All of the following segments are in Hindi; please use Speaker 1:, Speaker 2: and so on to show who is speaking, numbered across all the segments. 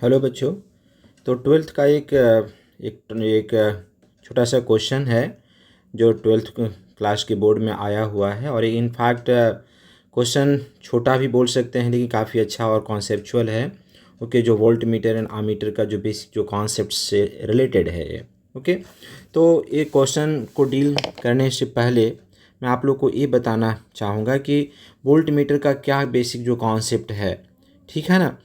Speaker 1: हेलो बच्चों। तो ट्वेल्थ का एक छोटा सा क्वेश्चन है जो ट्वेल्थ क्लास के बोर्ड में आया हुआ है। और इनफैक्ट क्वेश्चन छोटा भी बोल सकते हैं लेकिन काफ़ी अच्छा और कॉन्सेप्चुअल है। ओके, जो वोल्ट मीटर एंड आमीटर का जो बेसिक जो कॉन्सेप्ट से रिलेटेड है ये। ओके, तो ये क्वेश्चन को डील करने से पहले मैं आप लोग को ये बताना चाहूँगा कि वोल्ट मीटर का क्या बेसिक जो कॉन्सेप्ट है, ठीक है ना।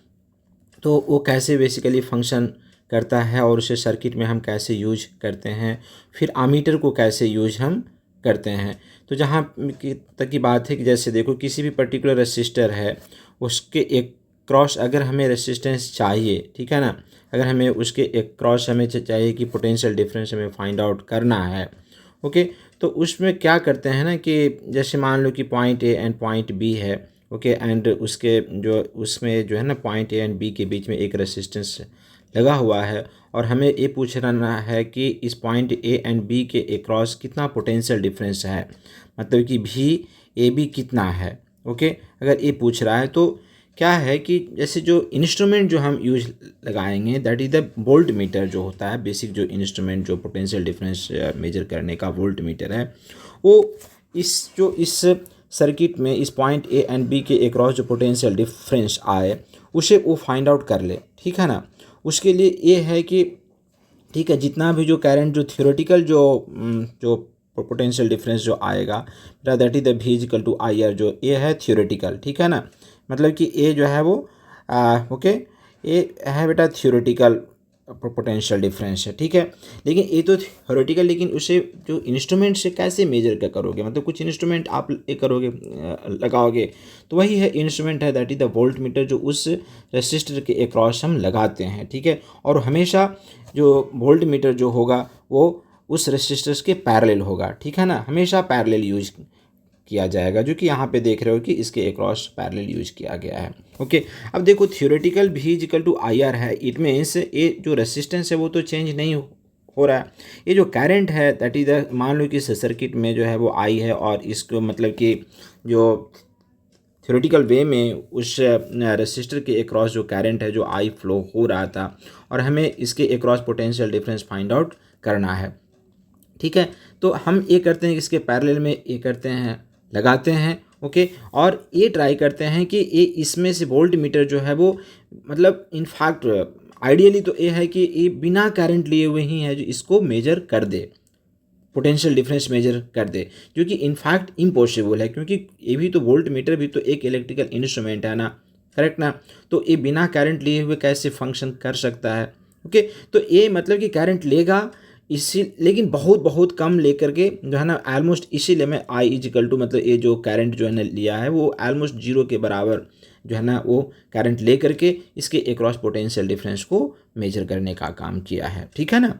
Speaker 1: तो वो कैसे बेसिकली फंक्शन करता है और उसे सर्किट में हम कैसे यूज करते हैं, फिर आमीटर को कैसे यूज हम करते हैं। तो जहाँ तक की बात है कि जैसे देखो, किसी भी पर्टिकुलर रेसिस्टर है, उसके एक क्रॉस अगर हमें रेसिस्टेंस चाहिए, ठीक है ना, अगर हमें उसके एक क्रॉस हमें चाहिए कि पोटेंशियल डिफरेंस हमें फाइंड आउट करना है। ओके, तो उसमें क्या करते हैं ना कि जैसे मान लो कि point A and point B है। ओके, एंड उसके जो उसमें जो है ना पॉइंट ए एंड बी के बीच में एक रेसिस्टेंस लगा हुआ है और हमें ये पूछना है कि इस पॉइंट ए एंड बी के अक्रॉस कितना पोटेंशियल डिफरेंस है, मतलब कि भी ए बी कितना है। ओके, अगर ये पूछ रहा है तो क्या है कि जैसे जो इंस्ट्रूमेंट जो हम यूज लगाएंगे that is the volt meter जो होता है, बेसिक जो इंस्ट्रूमेंट जो पोटेंशियल डिफरेंस मेजर करने का वोल्ट मीटर है, वो इस सर्किट में इस पॉइंट ए एंड बी के अक्रॉस जो पोटेंशियल डिफरेंस आए उसे वो फाइंड आउट कर ले, ठीक है ना। उसके लिए ये है कि ठीक है, जितना भी जो करंट जो थियोरेटिकल जो पोटेंशियल डिफरेंस जो आएगा दैट इज द भी इजिकल टू आई आर, जो ए है थियोरेटिकल, ठीक है ना, मतलब कि ए जो है वो ओके, ये है बेटा थियोरेटिकल पोटेंशियल डिफरेंस है, ठीक है। लेकिन ये तो थ्योरेटिकल, लेकिन उसे जो इंस्ट्रूमेंट से कैसे मेजर कर करोगे, मतलब कुछ इंस्ट्रूमेंट आप ये करोगे लगाओगे, तो वही है इंस्ट्रूमेंट है that is the volt meter, जो उस रेसिस्टर के अक्रॉस हम लगाते हैं, ठीक है। और हमेशा जो वोल्ट मीटर जो होगा वो उस रेसिस्टर्स के पैरेलल होगा, ठीक है ना, हमेशा पैरेलल यूज किया जाएगा, जो कि यहाँ पे देख रहे हो कि इसके अक्रॉस पैरेलल यूज किया गया है। ओके, अब देखो थियोरेटिकल भी इक्वल टू आई आर है, इट मीन्स ये जो रेसिस्टेंस है वो तो चेंज नहीं हो रहा है। ये जो करंट है दैट इज द, मान लो कि इस सर्किट में जो है वो आई है और इसको मतलब कि जो थ्योरेटिकल वे में उस रेसिस्टर के अक्रॉस जो करंट है जो आई फ्लो हो रहा था और हमें इसके across potential difference find out करना है, ठीक है। तो हम ये करते हैं कि इसके पैरेलल में ये करते हैं, लगाते हैं। ओके, और ये ट्राई करते हैं कि ये इसमें से वोल्ट मीटर जो है वो मतलब इनफैक्ट आइडियली तो ये है कि ये बिना करंट लिए हुए ही है जो इसको मेजर कर दे, पोटेंशियल डिफरेंस मेजर कर दे, जो कि इनफैक्ट इम्पॉसिबल है, क्योंकि ये भी तो वोल्ट मीटर भी तो एक इलेक्ट्रिकल इंस्ट्रूमेंट है ना, करेक्ट ना। तो ये बिना करंट लिए हुए कैसे फंक्शन कर सकता है। ओके, तो ये मतलब कि करंट लेगा इसी, लेकिन बहुत बहुत कम लेकर के जो है ना, ऑलमोस्ट इसीलिए मैं आई इजिकल टू मतलब ये जो करंट जो है ना लिया है वो ऑलमोस्ट जीरो के बराबर जो है ना वो करंट ले करके इसके अक्रॉस पोटेंशियल डिफरेंस को मेजर करने का काम किया है, ठीक है ना।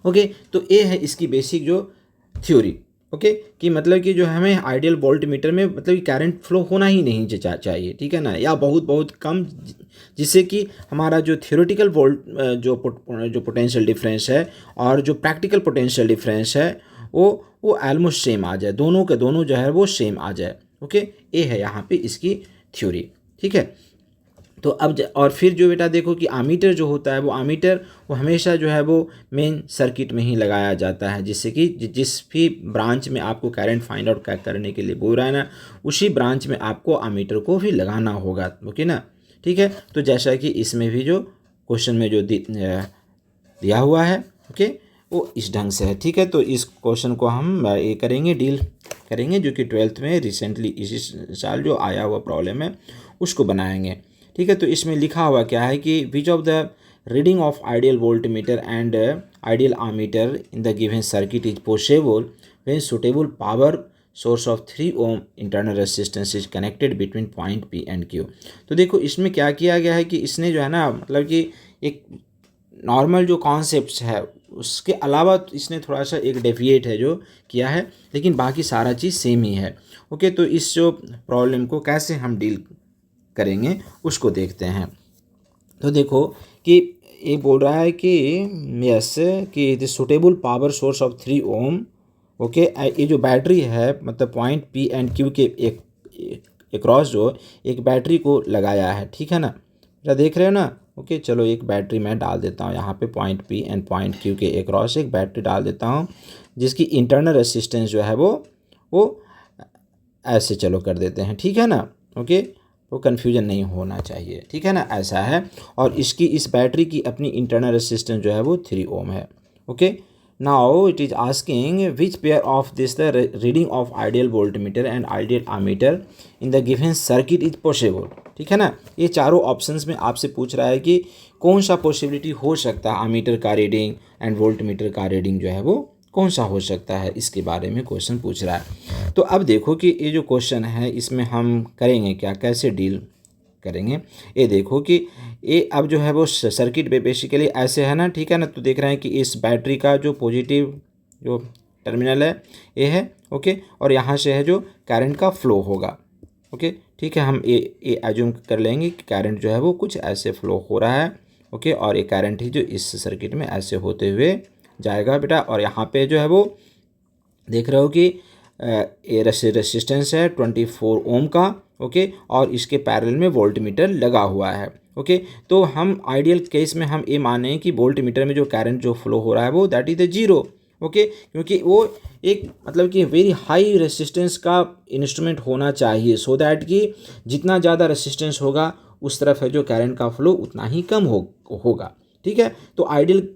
Speaker 1: ओके, तो ये है इसकी बेसिक जो थ्योरी। ओके, कि मतलब कि जो हमें आइडियल वोल्ट मीटर में मतलब कि करंट फ्लो होना ही नहीं चाहिए, ठीक है ना, या बहुत बहुत कम, जिससे कि हमारा जो थियोरेटिकल वोल्ट जो पोटेंशियल डिफरेंस है और जो प्रैक्टिकल पोटेंशियल डिफरेंस है वो ऑलमोस्ट सेम आ जाए, दोनों के दोनों जो है वो सेम आ जाए। ओके, ये है यहाँ पे इसकी थ्योरी, ठीक है। तो अब और फिर जो बेटा देखो कि आमीटर जो होता है वो आमीटर वो हमेशा जो है वो मेन सर्किट में ही लगाया जाता है, जिससे कि जिस भी ब्रांच में आपको करंट फाइंड आउट करने के लिए बोल रहा है ना, उसी ब्रांच में आपको आमीटर को भी लगाना होगा। ओके ना, ठीक है। तो जैसा कि इसमें भी जो क्वेश्चन में जो दिया हुआ है, ओके, वो इस ढंग से है, ठीक है। तो इस क्वेश्चन को हम ये करेंगे, डील करेंगे, जो कि ट्वेल्थ में रिसेंटली इसी साल जो आया हुआ प्रॉब्लम है उसको बनाएंगे, ठीक है। तो इसमें लिखा हुआ क्या है कि which of the reading of ideal voltmeter and ideal ammeter in the given circuit is possible when suitable power source of 3 ohm internal resistance is connected between point P and Q. तो देखो इसमें क्या किया गया है कि इसने जो है ना मतलब कि एक नॉर्मल जो कॉन्सेप्ट्स है उसके अलावा इसने थोड़ा सा एक डेविएट है जो किया है, लेकिन बाकी सारा चीज़ सेम ही है। ओके, तो इस जो प्रॉब्लम को कैसे हम डील करेंगे उसको देखते हैं। तो देखो कि ये बोल रहा है कि यस कि the suitable power source of 3 ohm. Okay, ये जो बैटरी है मतलब पॉइंट पी एंड क्यू के एक क्रॉस जो एक बैटरी को लगाया है, ठीक है ना, बेटा देख रहे हो ना। ओके चलो एक बैटरी मैं डाल देता हूँ यहाँ पे point P and point Q के अक्रॉस एक बैटरी डाल देता हूँ, जिसकी इंटरनल रेसिस्टेंस जो है वो ऐसे चलो कर देते हैं, ठीक है ना। ओके वो कन्फ्यूजन नहीं होना चाहिए, ठीक है ना, ऐसा है। और इसकी इस बैटरी की अपनी इंटरनल रेसिस्टेंस जो है वो 3 ओम है। Okay now it is asking which pair of this the reading of ideal voltmeter and ideal ammeter in the given circuit is possible, ठीक है ना। ये चारों ऑप्शंस में आपसे पूछ रहा है कि कौन सा पॉसिबिलिटी हो सकता है आमीटर का रीडिंग एंड वोल्टमीटर का रीडिंग जो है वो कौन सा हो सकता है, इसके बारे में क्वेश्चन पूछ रहा है। तो अब देखो कि ये जो क्वेश्चन है इसमें हम करेंगे क्या, कैसे डील करेंगे। ये देखो कि ये अब जो है वो सर्किट बेसिकली ऐसे है ना, ठीक है ना। तो देख रहे हैं कि इस बैटरी का जो पॉजिटिव जो टर्मिनल है ये है, ओके, और यहाँ से है जो करंट का फ्लो होगा। ओके ठीक है, हम ये एज्यूम कर लेंगे कि करंट जो है वो कुछ ऐसे फ्लो हो रहा है। ओके और ये करंट ही जो इस सर्किट में ऐसे होते हुए जाएगा बेटा। और यहाँ पे जो है वो देख रहे हो कि ये रेसिस्टेंस है 24 ओम का। ओके और इसके पैरेलल में वोल्टमीटर लगा हुआ है। ओके तो हम आइडियल केस में हम ये माने कि वोल्टमीटर में जो करंट जो फ्लो हो रहा है वो that is the zero. Okay क्योंकि वो एक मतलब कि वेरी हाई रेसिस्टेंस का इंस्ट्रूमेंट होना चाहिए, सो दैट कि जितना ज़्यादा रेसिस्टेंस होगा उस तरफ है जो करंट का फ्लो उतना ही कम होगा, ठीक है। तो आइडियल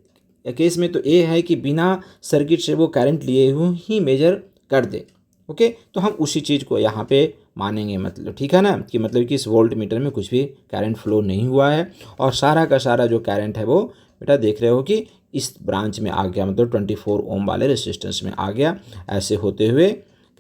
Speaker 1: केस में तो ये है कि बिना सर्किट से वो करंट लिए हुए ही मेजर कर दे। ओके तो हम उसी चीज़ को यहाँ पे मानेंगे, मतलब ठीक है ना, कि मतलब कि इस वोल्ट मीटर में कुछ भी करंट फ्लो नहीं हुआ है और सारा का सारा जो करंट है वो बेटा देख रहे हो कि इस ब्रांच में आ गया, मतलब 24 ओम वाले रेसिस्टेंस में आ गया। ऐसे होते हुए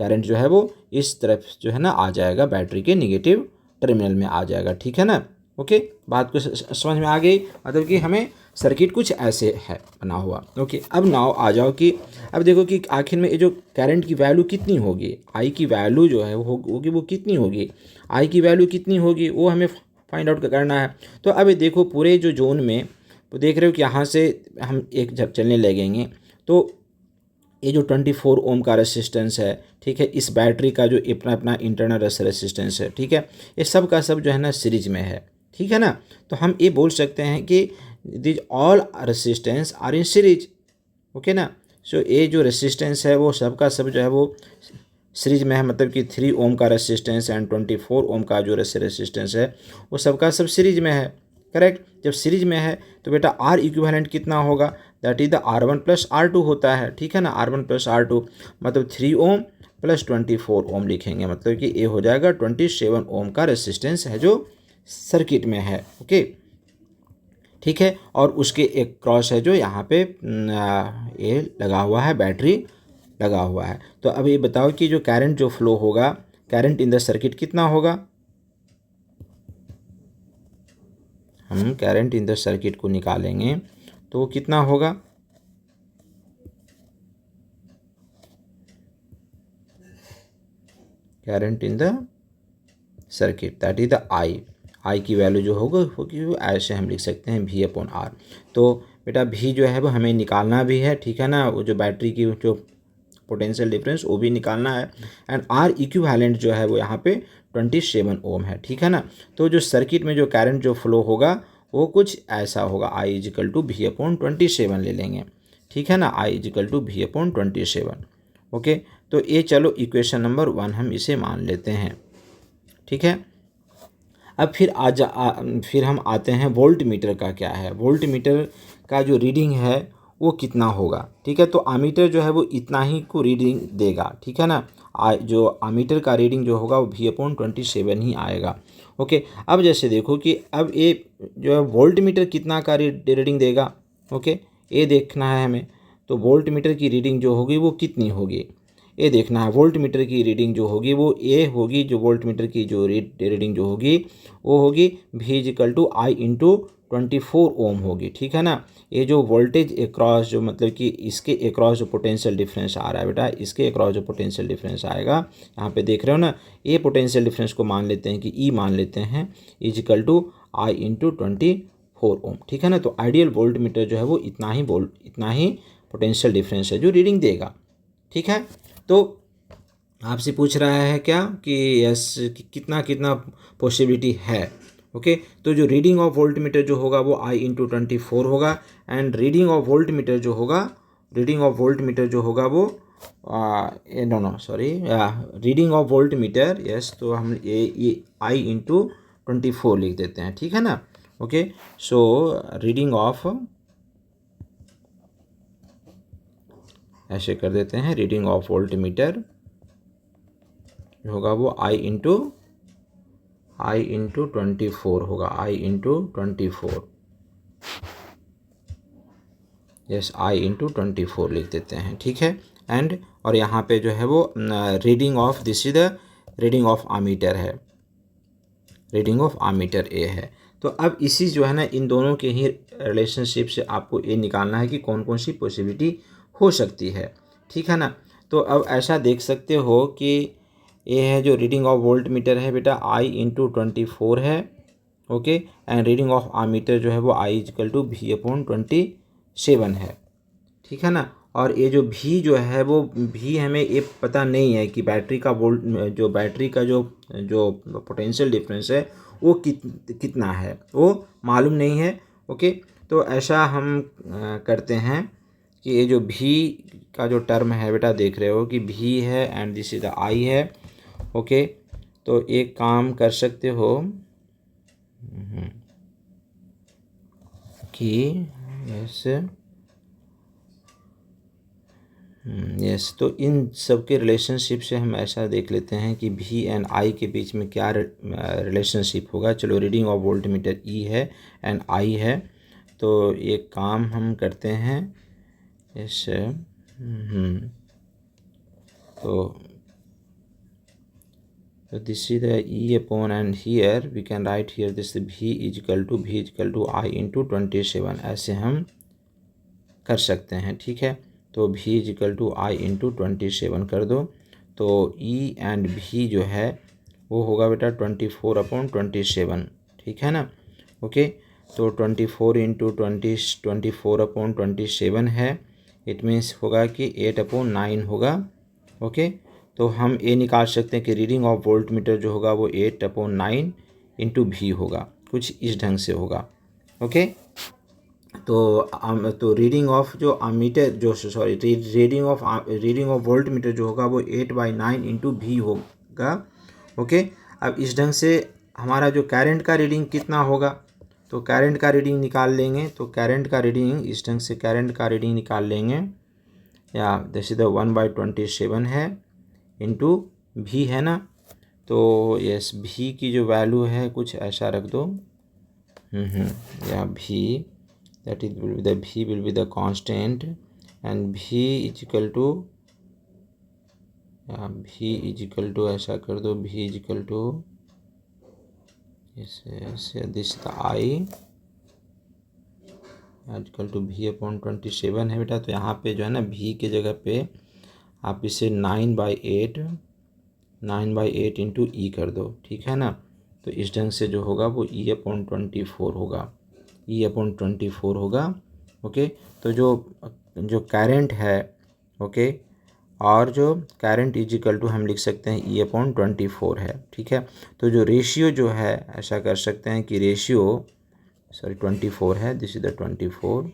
Speaker 1: करंट जो है वो इस तरफ जो है ना आ जाएगा, बैटरी के निगेटिव टर्मिनल में आ जाएगा, ठीक है ना। ओके बात को समझ में आ गई, मतलब कि हमें सर्किट कुछ ऐसे है बना हुआ। ओके अब नाउ आ जाओ कि अब देखो कि आखिर में ये जो करंट की वैल्यू कितनी होगी, आई की वैल्यू जो है वो होगी वो कितनी होगी, आई की वैल्यू कितनी होगी वो हमें फाइंड आउट करना है। तो अब ये देखो पूरे जो जोन में तो देख रहे हो कि यहाँ से हम एक जब चलने लगेंगे तो ये जो 24 ओम का रेसिस्टेंस है, ठीक है, इस बैटरी का जो अपना अपना इंटरनल रेसिस्टेंस है, ठीक है, ये सब का सब जो है ना सीरीज में है, ठीक है ना। तो हम ये बोल सकते हैं कि this all resistance are in series. Okay ना, सो ये जो रेसिस्टेंस है वो सब का सब जो है वो सीरीज में है, मतलब कि 3 ओम का रेसिस्टेंस एंड 24 ओम का जो रेसिस्टेंस है वो सबका सब सीरीज में है, करेक्ट। जब सीरीज में है तो बेटा आर इक्विवेलेंट कितना होगा, that is the R1 + R2 होता है, ठीक है ना। R1 + R2 मतलब 3 ओम + 24 ओम लिखेंगे, मतलब कि ये हो जाएगा 27 ओम का रेसिस्टेंस है जो सर्किट में है। ओके ठीक है, और उसके एक क्रॉस है जो यहाँ पे ये लगा हुआ है, बैटरी लगा हुआ है। तो अब ये बताओ कि जो करंट जो फ्लो होगा, करंट इन द सर्किट कितना होगा। हम करंट इन द सर्किट को निकालेंगे तो कितना होगा, current in the circuit that is the I की वैल्यू जो होगी वो ऐसे हम लिख सकते हैं V/R। तो बेटा V जो है वो हमें निकालना भी है, ठीक है ना, वो जो बैटरी की जो पोटेंशियल डिफरेंस वो भी निकालना है। एंड R इक्विवेलेंट जो है वो यहाँ पे 27 ओम है, ठीक है ना। तो जो सर्किट में जो करंट जो फ्लो होगा वो कुछ ऐसा होगा, I = V/27 ले लेंगे, ठीक है ना, I = V/27। ओके तो ये चलो इक्वेशन नंबर 1 हम इसे मान लेते हैं, ठीक है। अब फिर हम आते हैं वोल्ट मीटर का क्या है, वोल्ट मीटर का जो रीडिंग है वो कितना होगा, ठीक है। तो आमीटर जो है वो इतना ही को रीडिंग देगा, ठीक है ना। जो आमीटर का रीडिंग जो होगा वो V/27 ही आएगा। ओके अब जैसे देखो कि अब ये जो है वोल्ट मीटर कितना का रीडिंग देगा, ओके ये देखना है हमें। तो वोल्ट मीटर की रीडिंग जो होगी वो कितनी होगी ये देखना है। वोल्ट मीटर की रीडिंग जो होगी वो ये होगी, जो वोल्ट मीटर की जो रीडिंग जो होगी वो होगी V = I × 24 ओम होगी, ठीक है ना। ये जो वोल्टेज अक्रॉस जो मतलब कि इसके अक्रॉस जो पोटेंशियल डिफरेंस आ रहा है बेटा, इसके अक्रॉस जो पोटेंशियल डिफरेंस आएगा यहाँ पे देख रहे हो ना, ये पोटेंशियल डिफरेंस को मान लेते हैं कि E मान लेते हैं, I = I × 24 ओम, ठीक है ना। तो आइडियल वोल्ट मीटर जो है वो इतना ही पोटेंशियल डिफरेंस है जो रीडिंग देगा, ठीक है। तो आपसे पूछ रहा है क्या कि यस कितना कितना पॉसिबिलिटी है, ओके। तो जो रीडिंग ऑफ वोल्ट मीटर जो होगा वो I इंटू 24 होगा, and reading of voltmeter जो होगा वो no sorry, reading of voltmeter, yes, तो हम ये I इंटू 24 लिख देते हैं, ठीक है ना। ओके, सो रीडिंग ऑफ, ऐसे कर देते हैं, रीडिंग ऑफ वोल्ट मीटर जो होगा वो I इंटू 24 होगा, I into 24, yes, I into 24 लिख देते हैं, ठीक है। एंड और यहाँ पे जो है वो reading of, this is the reading of ammeter है, रीडिंग ऑफ आमीटर ए है। तो अब इसी जो है ना, इन दोनों के ही रिलेशनशिप से आपको ये निकालना है कि कौन कौन सी पॉसिबिलिटी हो सकती है, ठीक है ना। तो अब ऐसा देख सकते हो कि ये है जो रीडिंग ऑफ वोल्ट मीटर है बेटा, I इंटू 24 है, okay, and reading of ammeter जो है वो I equal to V upon 27 है, ठीक है ना। और ये जो V जो है वो V हमें ये पता नहीं है कि बैटरी का वोल्ट, जो बैटरी का जो पोटेंशियल डिफरेंस है वो कितना है, वो मालूम नहीं है, ओके। तो ऐसा हम करते हैं कि ये जो V का जो टर्म है बेटा, देख रहे हो कि V है and this is the I है, ओके। तो एक काम कर सकते हो कि यस, तो इन सब के रिलेशनशिप से हम ऐसा देख लेते हैं कि V एंड I के बीच में क्या रिलेशनशिप होगा। चलो, reading of volt meter E है एंड I है, तो एक काम हम करते हैं, यस, तो this is the E upon, and here we can write here this V equal to I into 27, ऐसे हम कर सकते हैं, ठीक है। तो V equal to I into 27 कर दो, तो E एंड V जो है वो होगा बेटा 24 अपॉन 27, ठीक है ना, ओके। तो 24 इंटू 24 अपॉन 27 है, इट मीन्स होगा कि 8 अपॉन 9 होगा, ओके। तो हम ये निकाल सकते हैं कि रीडिंग ऑफ वोल्ट मीटर जो होगा वो 8 अपॉन 9 इंटू V होगा, कुछ इस ढंग से होगा, ओके। तो रीडिंग ऑफ जो अमीटर जो sorry reading of voltmeter जो होगा वो 8/9 इंटू V होगा, ओके। अब इस ढंग से हमारा जो करंट का रीडिंग कितना होगा, तो करंट का रीडिंग निकाल लेंगे। तो करंट का रीडिंग इस ढंग से करंट का रीडिंग निकाल लेंगे, या जैसे तो 1/27 है इंटू V है ना। तो यस, V की जो वैल्यू है कुछ ऐसा रख दो, या V, that it will be the V will be the constant, and V is equal to, V is equal to ऐसा कर दो, V is equal to this the I equal to V upon 27 है बेटा। तो यहाँ पे जो है ना, V के जगह पे आप इसे 9/8 इंटू E कर दो, ठीक है ना। तो इस ढंग से जो होगा वो E अपॉन 24 होगा, E अपॉन 24 होगा, ओके। तो जो करंट है, ओके, और जो करंट इज इक्वल टू हम लिख सकते हैं E अपॉन 24 है, ठीक है। तो जो रेशियो जो है, ऐसा कर सकते हैं कि रेशियो, सॉरी 24 है, this is the 24,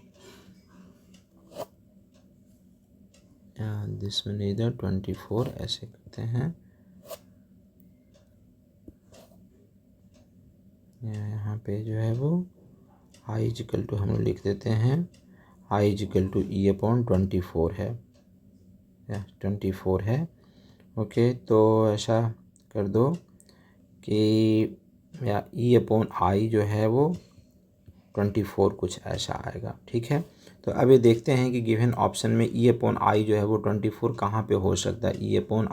Speaker 1: this one is the 24, ऐसे करते हैं। यहाँ पे जो है वो I इक्वल टू हम लिख देते हैं, I equal to E upon 24 है, 24 है, ओके। तो ऐसा कर दो कि या E अपॉन I जो है वो 24 कुछ ऐसा आएगा, ठीक है। तो अब ये देखते हैं कि गिवन ऑप्शन में E अपॉन I जो है वो 24 कहाँ पे हो सकता है। E अपॉन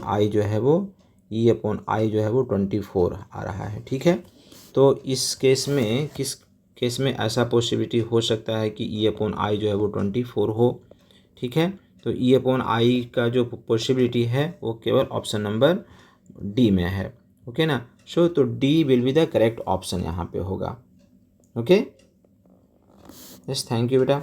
Speaker 1: I जो है वो E अपॉन I जो है वो 24 आ रहा है, ठीक है। तो इस केस में, किस केस में ऐसा पॉसिबिलिटी हो सकता है कि E अपॉन I जो है वो 24 हो, ठीक है। तो E अपॉन I का जो पॉसिबिलिटी है वो केवल ऑप्शन नंबर डी में है, ओके ना। सो तो D will be the correct option यहाँ पे होगा, ओके। यस, थैंक यू बेटा।